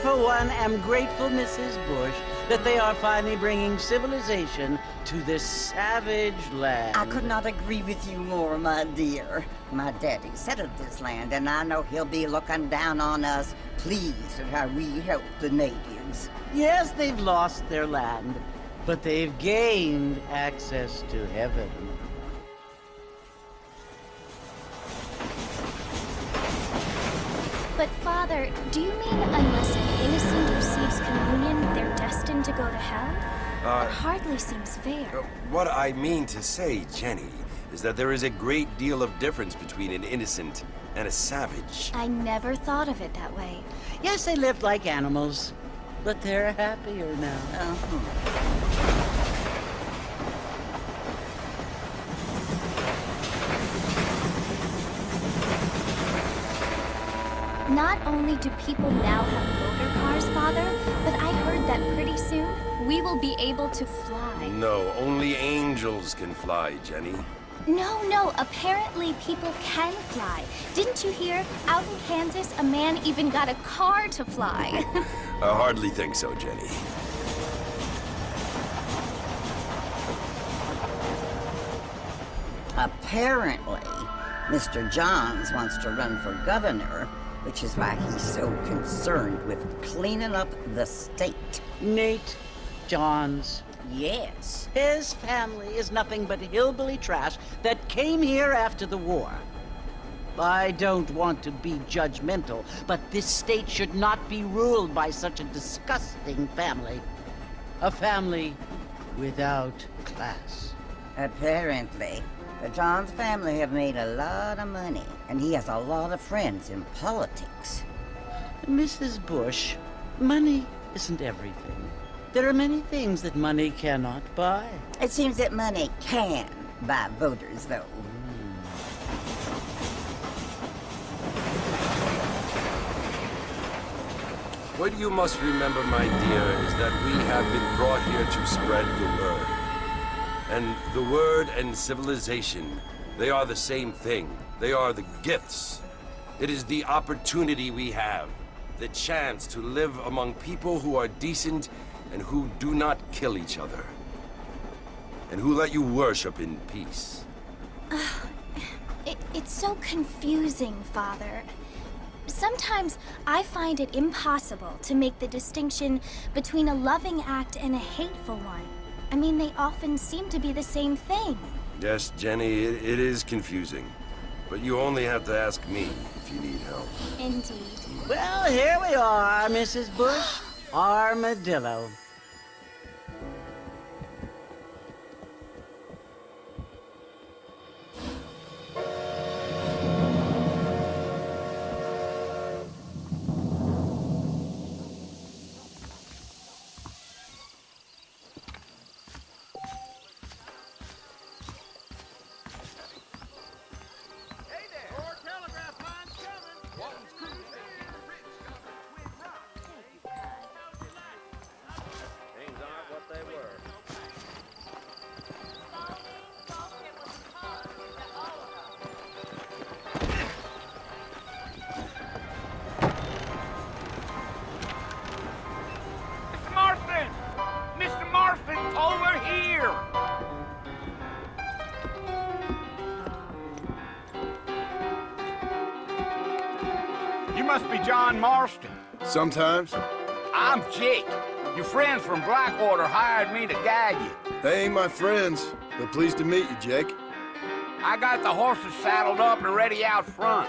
for one, am grateful, Mrs. Bush, that they are finally bringing civilization to this savage land. I could not agree with you more, my dear. My daddy settled this land, and I know he'll be looking down on us, pleased at how we help the natives. Yes, they've lost their land, but they've gained access to heaven. But Father, do you mean unless an innocent receives communion, they're destined to go to hell? That hardly seems fair. What I mean to say, Jenny, is that there is a great deal of difference between an innocent and a savage. I never thought of it that way. Yes, they lived like animals, but they're happier now. Not only do people now have motor cars, Father, but I heard that pretty soon we will be able to fly. No, only angels can fly, Jenny. No, apparently people can fly. Didn't you hear? Out in Kansas, a man even got a car to fly. I hardly think so, Jenny. Apparently, Mr. Johns wants to run for governor, which is why he's so concerned with cleaning up the state. Nate Johns. Yes. His family is nothing but hillbilly trash that came here after the war. I don't want to be judgmental, but this state should not be ruled by such a disgusting family. A family without class. Apparently. The Johns family have made a lot of money, and he has a lot of friends in politics. Mrs. Bush, money isn't everything. There are many things that money cannot buy. It seems that money can buy voters, though. What you must remember, my dear, is that we have been brought here to spread the word. And the word and civilization, they are the same thing. They are the gifts. It is the opportunity we have, the chance to live among people who are decent and who do not kill each other, and who let you worship in peace. It's so confusing, Father. Sometimes I find it impossible to make the distinction between a loving act and a hateful one. I mean, they often seem to be the same thing. Yes, Jenny, it is confusing. But you only have to ask me if you need help. Indeed. Well, here we are, Mrs. Bush. Armadillo. Mr. Marston, over here! You must be John Marston. Sometimes. I'm Jake. Your friends from Blackwater hired me to guide you. They ain't my friends. They're pleased to meet you, Jake. I got the horses saddled up and ready out front.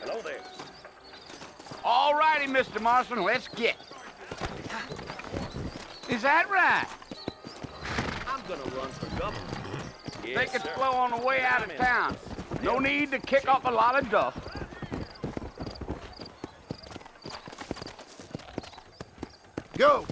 Hello there. All righty, Mr. Marston, let's get. Is that right? I'm gonna run for governor. Take it slow on the way out of town. No need to kick up a lot of dust. Go!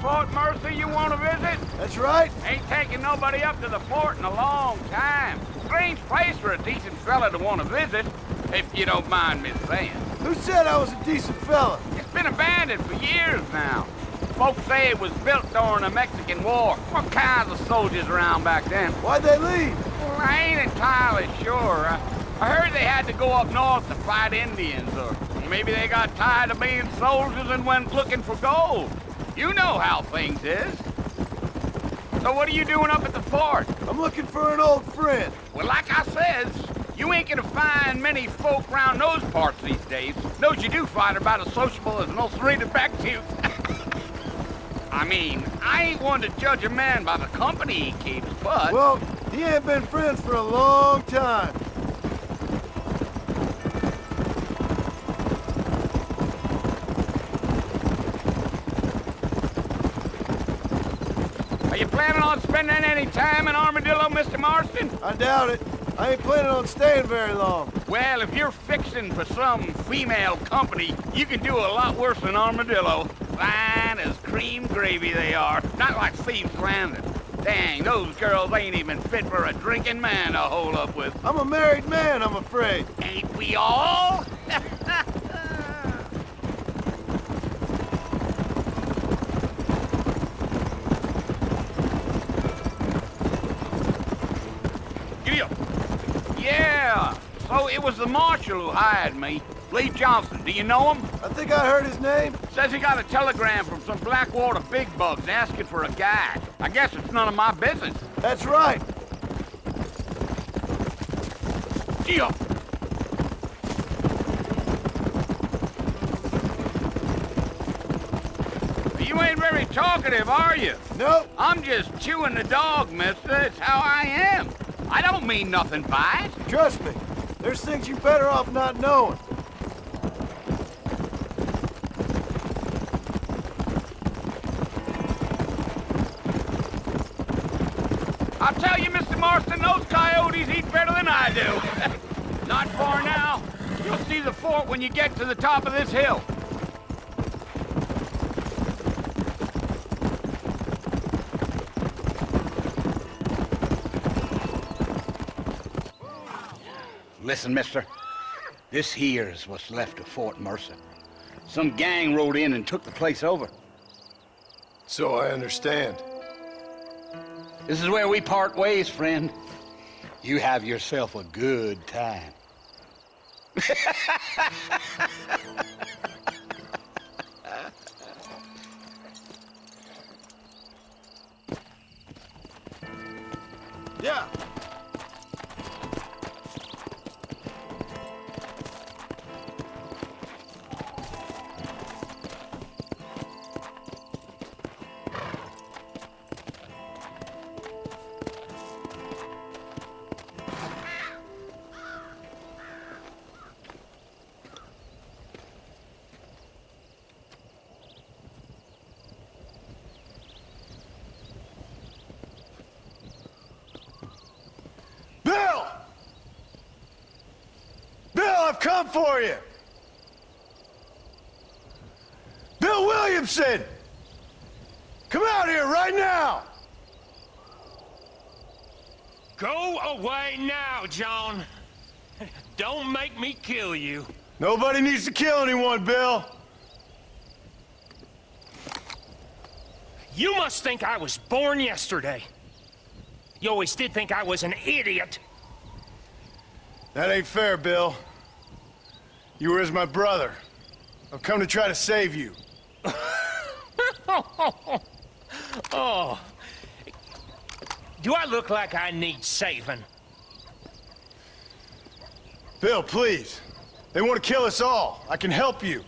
Fort Mercy you want to visit? That's right. Ain't taking nobody up to the fort in a long time. Strange place for a decent fella to want to visit, if you don't mind me saying. Who said I was a decent fella? It's been abandoned for years now. Folks say it was built during the Mexican War. What kinds of soldiers around back then? Why'd they leave? Well, I ain't entirely sure. I heard they had to go up north to fight Indians, or maybe they got tired of being soldiers and went looking for gold. You know how things is. So what are you doing up at the fort? I'm looking for an old friend. Well, like I said, you ain't gonna find many folk around those parts these days. Those you do find are about as sociable as an ulcerated back tooth. I mean, I ain't one to judge a man by the company he keeps, but... Well, he ain't been friends for a long time. Are you planning on spending any time in Armadillo, Mr. Marston? I doubt it. I ain't planning on staying very long. Well, if you're fixing for some female company, you can do a lot worse than Armadillo. Fine as cream gravy they are, not like Thieves' Landing. Dang, those girls ain't even fit for a drinking man to hold up with. I'm a married man, I'm afraid. Ain't we all? Giddy up. Yeah, so it was the marshal who hired me. Lee Johnson, do you know him? I think I heard his name. Says he got a telegram from some Blackwater big bugs asking for a guide. I guess it's none of my business. That's right. Gee up. You ain't very talkative, are you? Nope. I'm just chewing the dog, mister. It's how I am. I don't mean nothing by it. Trust me. There's things you're better off not knowing. I'll tell you, Mr. Marston, those coyotes eat better than I do. Not far now. You'll see the fort when you get to the top of this hill. Listen, mister. This here's what's left of Fort Mercer. Some gang rode in and took the place over. So I understand. This is where we part ways, friend. You have yourself a good time. Yeah. Bill! Bill, I've come for you! Bill Williamson! Come out here right now! Go away now, John. Don't make me kill you. Nobody needs to kill anyone, Bill. You must think I was born yesterday. You always did think I was an idiot. That ain't fair, Bill. You were as my brother. I've come to try to save you. Oh. Do I look like I need saving? Bill, please. They want to kill us all. I can help you.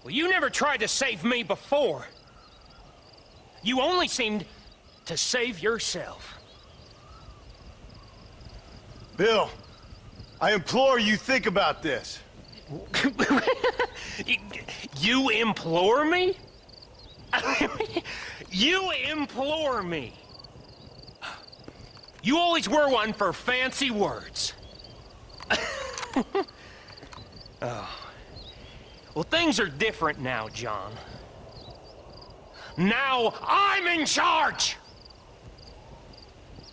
Well, you never tried to save me before. You only seemed to save yourself. Bill, I implore you think about this. You implore me? You implore me? You always were one for fancy words. Oh. Well, things are different now, John. Now I'm in charge!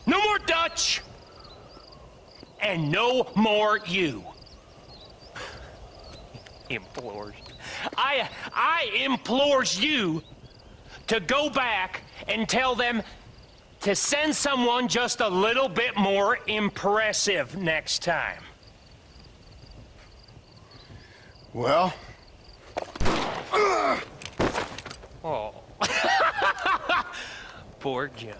No more Dutch! And no more you. Implores. I implores you to go back and tell them to send someone just a little bit more impressive next time. Well? Oh. Poor John.